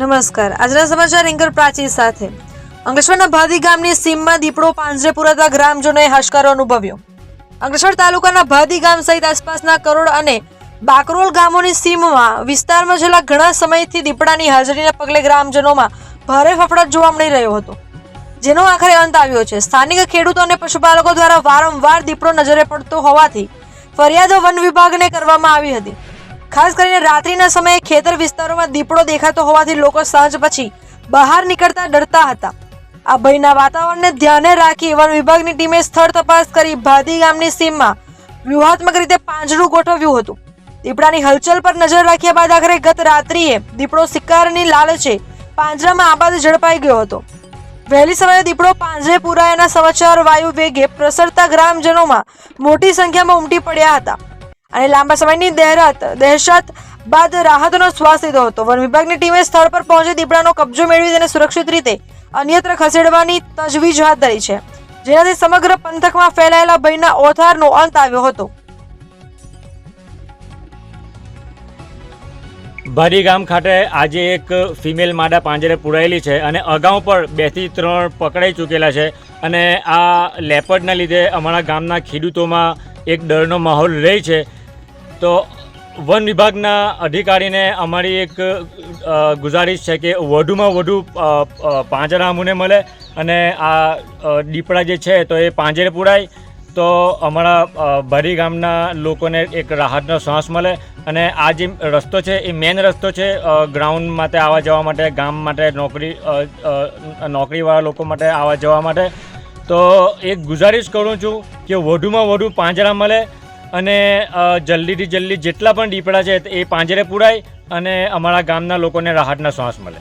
નમસ્કાર. આજના સમાચાર એન્કર પ્રાચી સાથે. અંકલેશ્વરના ભાદી ગામની સીમમાં દીપડો પાંજરે પુરાતા ગ્રામજનોએ હાશકારો અનુભવ્યો. અંકલેશ્વર તાલુકાના ભાદી ગામ સહિત આસપાસના કરોડ અને બાકરોલ ગામોની સીમમાં વિસ્તારમાં છેલ્લા ઘણા સમયથી દીપડાની હાજરીને પગલે ગ્રામજનોમાં ભારે ફફડાટ જોવા મળી રહ્યો હતો, જેનો આખરે અંત આવ્યો છે. સ્થાનિક ખેડૂતો અને પશુપાલકો દ્વારા વારંવાર દીપડો નજરે પડતો હોવાથી ફરિયાદો વન વિભાગને કરવામાં આવી હતી. ખાસ કરીને રાત્રિના સમયે ખેતર વિસ્તારોમાં દીપડો દેખાતો હોવાથી લોકો સાંજ પછી બહાર નીકળતા ડરતા હતા. આ ભયના વાતાવરણને ધ્યાને રાખી વન વિભાગની ટીમે સ્થળ તપાસ કરી ભાદી ગામની સીમમાં વ્યૂહાત્મક રીતે પાંજરું ગોઠવ્યું હતું. દીપડાની હલચલ પર નજર રાખ્યા બાદ આખરે ગત રાત્રિએ દીપડો શિકારની લાલચે પાંજરામાં આબાદ ઝડપાઈ ગયો હતો. વહેલી સવારે દીપડો પાંજરે પુરાયાના સમાચાર વાયુ વેગે પ્રસરતા ગ્રામજનોમાં મોટી સંખ્યામાં ઉમટી પડ્યા હતા અને લાંબા સમયની દહેશત બાદ રાહતનો શ્વાસ લીધો હતો. વન વિભાગની ટીમે સ્થળ પર પહોંચી દીપડાનો કબજો મેળવી તેને સુરક્ષિત રીતે અન્યત્ર ખસેડવાની તજવીજ હાથ ધરી છે, જેનાથી સમગ્ર પંથકમાં ફેલાયેલા ભયના ઓથારનો અંત આવ્યો હતો. ભાદી ગામ ખાતે આજે એક ફિમેલ માદા પાંજરે પુરાયેલી છે અને અગાઉ પણ 2 થી 3 પકડાઈ ચૂકેલા છે. અને આ લેપર્ડના લીધે અમારા ગામના ખેડૂતોમાં એક ડરનો માહોલ રહે છે. તો વન વિભાગના અધિકારીને અમારી એક ગુજારિશ છે કે વધુમાં વધુ પાંજરા અમને મળે અને આ દીપડા જે છે તો એ પાંજરે પુરાય તો અમારા ભાદી ગામના લોકોને એક રાહતનો શ્વાસ મળે. અને આ જે રસ્તો છે એ મેન રસ્તો છે ગ્રાઉન્ડ માટે આવવા જવા માટે, ગામ માટે, નોકરીવાળા લોકો માટે આવવા જવા માટે. તો એક ગુજારિશ કરું છું કે વધુમાં વધુ પાંજરા મળે અને જલ્દીથી જલ્દી જેટલા પણ દીપડા છે એ પાંજરે પુરાય અને અમારા ગામના લોકોને રાહતના શ્વાસ મળે.